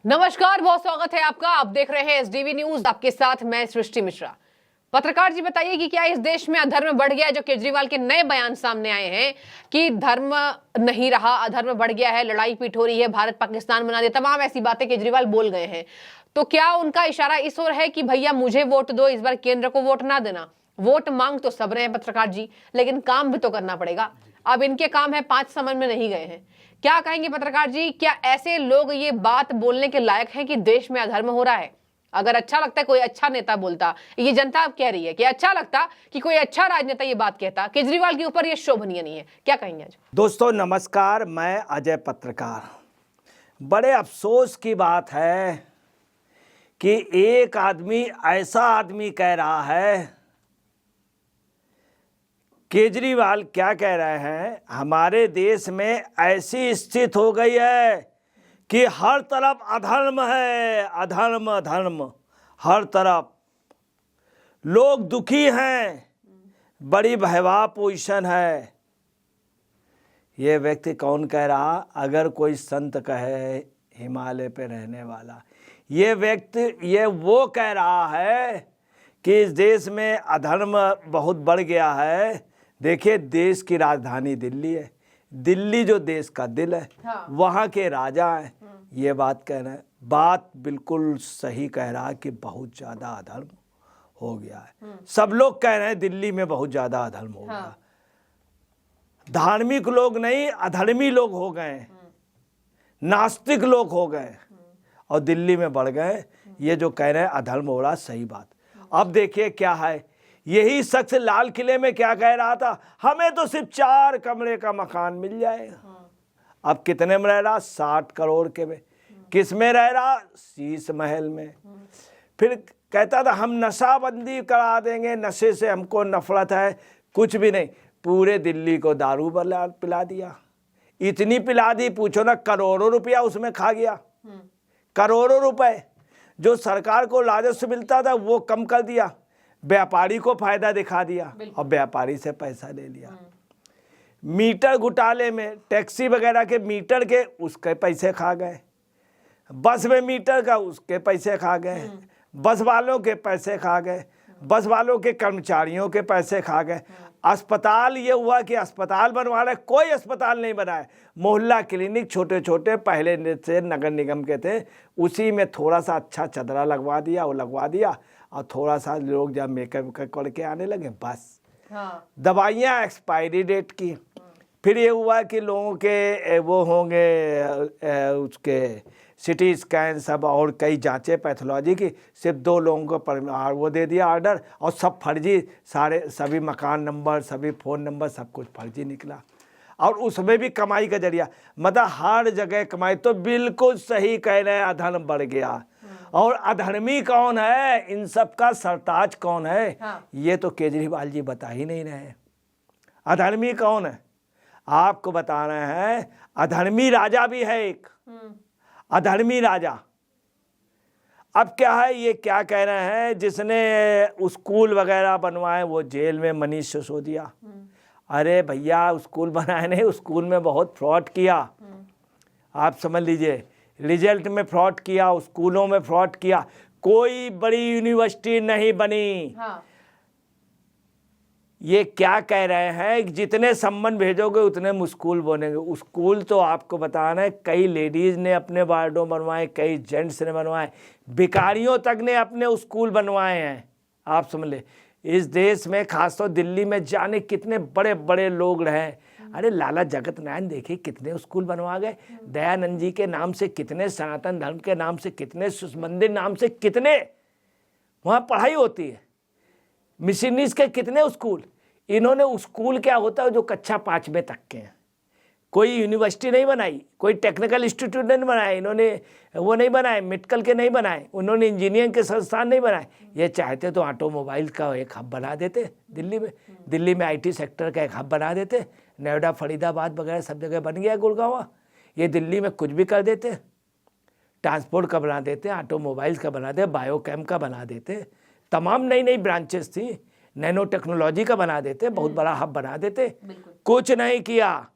नमस्कार, बहुत स्वागत है आपका। आप देख रहे हैं एसडीवी न्यूज, आपके साथ मैं सृष्टि मिश्रा। पत्रकार जी, बताइए कि क्या इस देश में अधर्म बढ़ गया है? जो केजरीवाल के नए बयान सामने आए हैं कि धर्म नहीं रहा, अधर्म बढ़ गया है, लड़ाई पीट हो रही है, भारत पाकिस्तान बना दे, तमाम ऐसी बातें केजरीवाल बोल गए हैं। तो क्या उनका इशारा इस ओर है कि भैया मुझे वोट दो, इस बार केंद्र को वोट ना देना? वोट मांग तो सब रहे हैं पत्रकार जी, लेकिन काम भी तो करना पड़ेगा। अब इनके काम है 5 समझ में नहीं गए हैं। क्या कहेंगे पत्रकार जी, क्या ऐसे लोग ये बात बोलने के लायक हैं कि देश में अधर्म हो रहा है? अगर अच्छा लगता है कोई अच्छा नेता बोलता, ये जनता अब कह रही है कि अच्छा लगता कि कोई अच्छा राजनेता ये बात कहता, केजरीवाल के ऊपर ये शोभनीय नहीं है। क्या कहेंगे आज? दोस्तों नमस्कार, मैं अजय पत्रकार। बड़े अफसोस की बात है कि एक आदमी ऐसा आदमी कह रहा है, केजरीवाल क्या कह रहे हैं, हमारे देश में ऐसी स्थिति हो गई है कि हर तरफ अधर्म है, अधर्म अधर्म, हर तरफ लोग दुखी हैं, बड़ी भयावह पोजीशन है। ये व्यक्ति कौन कह रहा? अगर कोई संत कहे हिमालय पे रहने वाला, ये व्यक्ति ये वो कह रहा है कि इस देश में अधर्म बहुत बढ़ गया है। देखिए, देश की राजधानी दिल्ली है, दिल्ली जो देश का दिल है, हाँ। वहाँ के राजा हैं, ये बात कह रहे हैं। बात बिल्कुल सही कह रहा है कि बहुत ज़्यादा अधर्म हो गया है। सब लोग कह रहे हैं दिल्ली में बहुत ज़्यादा अधर्म हो गया। धार्मिक लोग नहीं, अधर्मी लोग हो गए, नास्तिक लोग हो गए और दिल्ली में बढ़ गए। ये जो कह रहे हैं अधर्म हो रहा, सही बात। अब देखिए क्या है, यही शख्स लाल किले में क्या कह रहा था, हमें तो सिर्फ 4 कमरे का मकान मिल जाएगा। अब कितने में रह रहा? 60 करोड़ के में। किस में रह रहा? शीश महल में। फिर कहता था हम नशाबंदी करा देंगे, नशे से हमको नफरत है। कुछ भी नहीं, पूरे दिल्ली को दारू पिला दिया। इतनी पिला दी, पूछो ना, करोड़ों रुपया उसमें खा गया। करोड़ों रुपए जो सरकार को राजस्व मिलता था वो कम कर दिया, व्यापारी को फायदा दिखा दिया और व्यापारी से पैसा ले लिया। मीटर घोटाले में टैक्सी वगैरह के मीटर के उसके पैसे खा गए, बस में मीटर का उसके पैसे खा गए, बस वालों के पैसे खा गए, बस वालों के कर्मचारियों के पैसे खा गए। अस्पताल ये हुआ कि अस्पताल बनवा रहे, कोई अस्पताल नहीं बनाए। मोहल्ला क्लिनिक छोटे छोटे पहले से नगर निगम के थे, उसी में थोड़ा सा अच्छा चदरा लगवा दिया, वो लगवा दिया और थोड़ा सा लोग जब मेकअप करके आने लगे, बस। हाँ। दवाइयाँ एक्सपायरी डेट की। फिर ये हुआ कि लोगों के वो होंगे उसके सिटी स्कैन सब और कई जांचें पैथोलॉजी की, सिर्फ 2 लोगों को वो दे दिया ऑर्डर, और सब फर्जी, सभी मकान नंबर, सभी फ़ोन नंबर, सब कुछ फर्जी निकला। और उसमें भी कमाई का जरिया, मतलब हर जगह कमाई। तो बिल्कुल सही कह रहे हैं, अधर्म बढ़ गया। और अधर्मी कौन है, इन सब का सरताज कौन है? हाँ। ये तो केजरीवाल जी बता ही नहीं रहे। अधर्मी कौन है आपको बता रहे हैं। अधर्मी राजा भी है एक, अधर्मी राजा। अब क्या है, ये क्या कह रहे हैं, जिसने स्कूल वगैरह बनवाए वो जेल में, मनीष सिसोदिया। अरे भैया, स्कूल बनाए नहीं, स्कूल में बहुत फ्रॉड किया। आप समझ लीजिए, रिजल्ट में फ्रॉड किया, स्कूलों में फ्रॉड किया, कोई बड़ी यूनिवर्सिटी नहीं बनी। हाँ। ये क्या कह रहे हैं, जितने सम्मान भेजोगे उतने स्कूल बनेंगे। स्कूल तो आपको बताना है, कई लेडीज़ ने अपने वार्डों बनवाए, कई जेंट्स ने बनवाए, भिखारियों तक ने अपने स्कूल बनवाए हैं। आप समझ ले, इस देश में खासतौर दिल्ली में जाने कितने बड़े बड़े लोग रहे। अरे लाला जगत नारायण देखिए कितने स्कूल बनवा गए, दयानंद जी के नाम से कितने, सनातन धर्म के नाम से कितने, शिशु मंदिर नाम से कितने वहाँ पढ़ाई होती है, मिशनरीज के कितने स्कूल। इन्होंने स्कूल क्या होता है जो कक्षा 5वें तक के हैं, कोई यूनिवर्सिटी नहीं बनाई, कोई टेक्निकल इंस्टीट्यूट नहीं बनाए, इन्होंने वो नहीं बनाए, मेडिकल के नहीं बनाए, उन्होंने इंजीनियरिंग के संस्थान नहीं बनाए। ये चाहते तो ऑटोमोबाइल का एक हब बना देते दिल्ली में IT सेक्टर का एक हब बना देते। नोएडा, फरीदाबाद वगैरह सब जगह बन गया, गुड़गांव। ये दिल्ली में कुछ भी कर देते, ट्रांसपोर्ट का बना देते, ऑटोमोबाइल्स का बना देते, बायोकेम का बना देते, तमाम नई नई ब्रांचेस थी, नैनो टेक्नोलॉजी का बना देते, बहुत बड़ा हब बना देते। कुछ नहीं किया।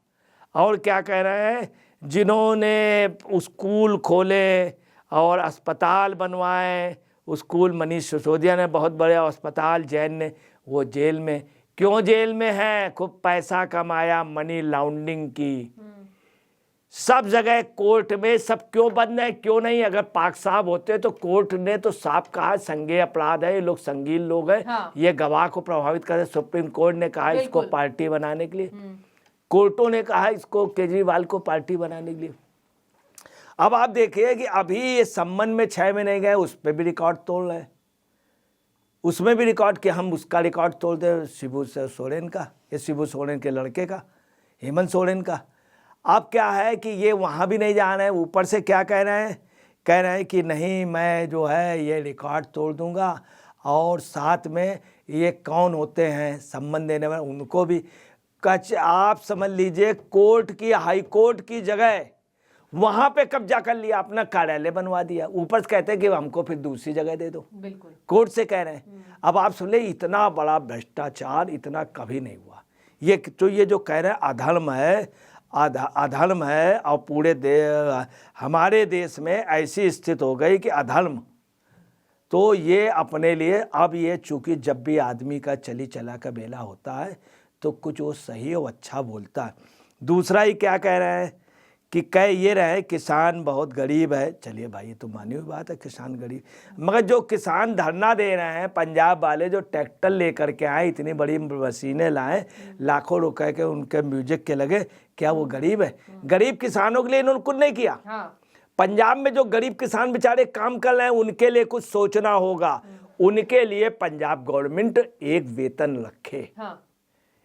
और क्या कह रहे हैं, जिन्होंने स्कूल खोले और अस्पताल बनवाएं, स्कूल। मनीष सिसोदिया ने बहुत बड़ा अस्पताल, जैन ने, वो जेल में। क्यों जेल में है? खूब पैसा कमाया, मनी लॉन्ड्रिंग की। सब जगह कोर्ट में सब क्यों बंद है, क्यों नहीं? अगर पाक साहब होते तो कोर्ट ने तो साफ कहा संज्ञेय अपराध है, ये लोग संगीन लोग हैं। हाँ। ये गवाह को प्रभावित करे। सुप्रीम कोर्ट ने कहा इसको पार्टी बनाने के लिए, कोर्टों ने कहा इसको केजरीवाल को पार्टी बनाने के लिए। अब आप देखिए कि अभी ये संबंध में 6 महीने गए, उस पर भी रिकॉर्ड तोड़ रहे हैं, उसमें भी रिकॉर्ड कि हम उसका रिकॉर्ड तोड़ दें, शिबू सोरेन का, ये शिबू सोरेन के लड़के का, हेमंत सोरेन का। अब क्या है कि ये वहाँ भी नहीं जा रहे हैं, ऊपर से क्या कह रहे हैं? कह रहे हैं कि नहीं मैं जो है ये रिकॉर्ड तोड़ दूंगा, और साथ में ये कौन होते हैं संबंध देने वाले उनको भी आप समझ लीजिए कोर्ट की, हाई कोर्ट की जगह वहाँ पे कब्जा कर लिया, अपना कार्यालय बनवा दिया। ऊपर से कहते हैं कि हमको फिर दूसरी जगह दे दो। बिल्कुल कोर्ट से कह रहे हैं। अब आप सुन ले, इतना बड़ा भ्रष्टाचार इतना कभी नहीं हुआ। ये जो कह रहे हैं अधर्म है, अधर्म है, और पूरे हमारे देश में ऐसी स्थिति हो गई कि अधर्म तो ये अपने लिए। अब ये चूंकि जब भी आदमी का चली चला का बेला होता है तो कुछ वो सही और अच्छा बोलता है। दूसरा ही क्या कह रहे हैं कि कह ये रहे किसान बहुत गरीब है। चलिए भाई ये तो मानी हुई बात है, किसान गरीब, मगर जो किसान धरना दे रहे हैं पंजाब वाले, जो ट्रैक्टर लेकर के आए, इतनी बड़ी मशीनें लाए, लाखों रुपए के उनके म्यूजिक के लगे, क्या वो गरीब है? गरीब किसानों के लिए इन्होंने कुछ नहीं किया। हाँ। पंजाब में जो गरीब किसान बेचारे काम कर रहे हैं उनके लिए कुछ सोचना होगा। उनके लिए पंजाब गवर्नमेंट एक वेतन रखे। हाँ।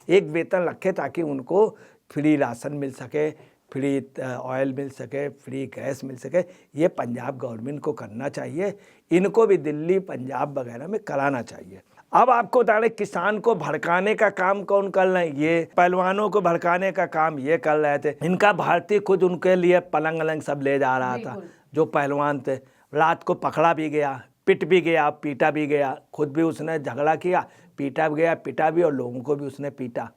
एक वेतन रखे ताकि उनको फ्री राशन मिल सके, फ्री ऑयल मिल सके, फ्री गैस मिल सके। ये पंजाब गवर्नमेंट को करना चाहिए, इनको भी दिल्ली पंजाब वगैरह में कराना चाहिए। अब आपको बता रहे किसान को भड़काने का काम कौन कर रहे हैं? ये पहलवानों को भड़काने का काम ये कर रहे थे। इनका भारतीय खुद उनके लिए पलंग अलंग सब ले जा रहा था। जो पहलवान थे, रात को पकड़ा भी गया, पिट भी गया, पीटा भी गया, खुद भी उसने झगड़ा किया, पीटा भी गया, पिटा भी, और लोगों को भी उसने पीटा।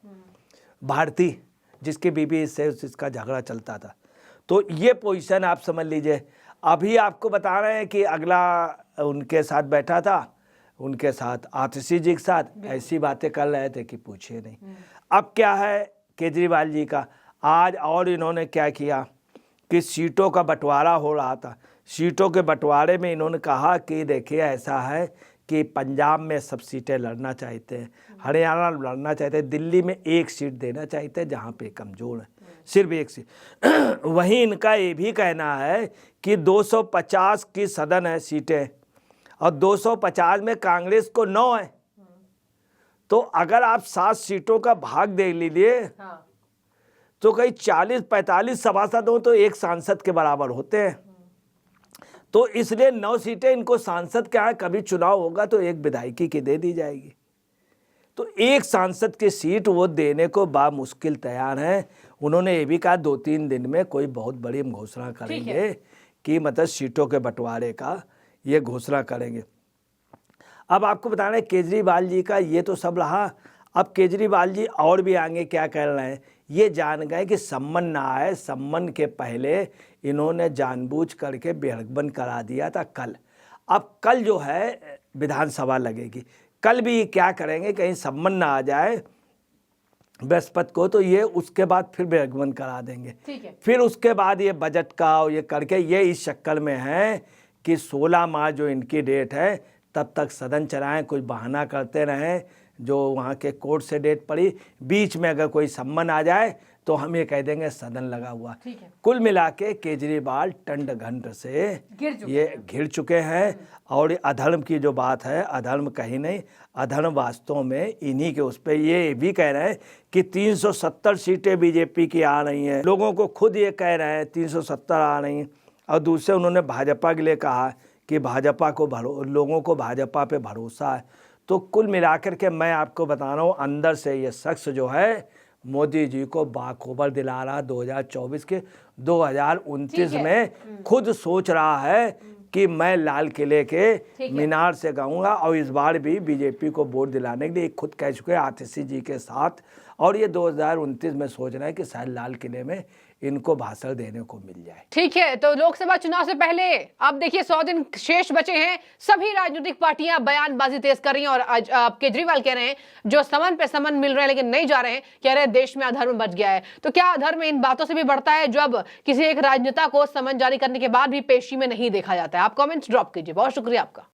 भारतीय जिसकी बीबी से इसका झगड़ा चलता था। तो ये पोजीशन आप समझ लीजिए। अभी आपको बता रहे हैं कि अगला उनके साथ बैठा था, उनके साथ आतिशी जी के साथ ऐसी बातें कर रहे थे कि पूछिए नहीं। अब क्या है केजरीवाल जी का आज, और इन्होंने क्या किया कि सीटों का बंटवारा हो रहा था, सीटों के बंटवारे में इन्होंने कहा कि देखिए ऐसा है कि पंजाब में सब सीटें लड़ना चाहते हैं, हरियाणा लड़ना चाहते हैं, दिल्ली में एक सीट देना चाहते हैं जहाँ पे कमज़ोर है, सिर्फ एक सीट। वहीं इनका ये भी कहना है कि 250 की सदन है सीटें, और 250 में कांग्रेस को 9 है। तो अगर आप 7 सीटों का भाग दे लीजिए, हाँ। तो कहीं 40-45 सभासद हो तो एक सांसद के बराबर होते हैं। तो इसलिए 9 सीटें इनको सांसद क्या है, कभी चुनाव होगा तो एक विधायकी की दे दी जाएगी। तो एक सांसद की सीट वो देने को बामुश्किल तैयार हैं। उन्होंने ये भी कहा 2-3 दिन में कोई बहुत बड़ी घोषणा करेंगे कि मतलब सीटों के बंटवारे का ये घोषणा करेंगे। अब आपको बता रहे हैं केजरीवाल जी का ये तो सब रहा। अब केजरीवाल जी और भी आगे क्या कर रहे हैं, ये जान गए कि सम्मन ना आए। सम्मन के पहले इन्होंने जानबूझ करके बेहरबन करा दिया था कल। अब कल जो है विधानसभा लगेगी, कल भी क्या करेंगे, कहीं सम्मन ना आ जाए बृहस्पति को, तो ये उसके बाद फिर बेहरबन करा देंगे। ठीक है। फिर उसके बाद ये बजट का और ये करके ये इस शक्ल में है कि 16 मार्च जो इनकी डेट है तब तक सदन चलाएं, कुछ बहाना करते रहें। जो वहाँ के कोर्ट से डेट पड़ी, बीच में अगर कोई सम्मन आ जाए तो हम ये कह देंगे सदन लगा हुआ। कुल मिला के केजरीवाल टंड घंट से ये घिर चुके हैं। और अधर्म की जो बात है, अधर्म कहीं नहीं, अधर्म वास्तव में इन्हीं के उस पर। ये भी कह रहे हैं कि 370 सीटें बीजेपी की आ रही हैं, लोगों को खुद ये कह रहे हैं 370 आ रही हैं। और दूसरे उन्होंने भाजपा के लिए कहा कि भाजपा को लोगों को भाजपा पे भरोसा है। तो कुल मिलाकर के मैं आपको बता रहा हूँ, अंदर से ये शख्स जो है मोदी जी को बाखबर दिला रहा 2024 के 2029 में खुद सोच रहा है कि मैं लाल किले के मीनार से गाऊंगा। और इस बार भी बीजेपी को वोट दिलाने के लिए खुद कह चुके हैं आतिशी जी के साथ। और ये 2029 में सोच रहे हैं कि शायद लाल किले में इनको भाषण देने को मिल जाए। ठीक है, तो लोकसभा चुनाव से पहले अब देखिए 100 दिन शेष बचे हैं, सभी राजनीतिक पार्टियां बयानबाजी तेज कर रही हैं और आज केजरीवाल कह रहे हैं जो समन पे समन मिल रहे हैं लेकिन नहीं जा रहे हैं, कह रहे हैं देश में अधर्म बच गया है। तो क्या अधर्म इन बातों से भी बढ़ता है जब किसी एक राजनेता को समन जारी करने के बाद भी पेशी में नहीं देखा जाता है? आप कमेंट्स ड्रॉप कीजिए। बहुत शुक्रिया आपका।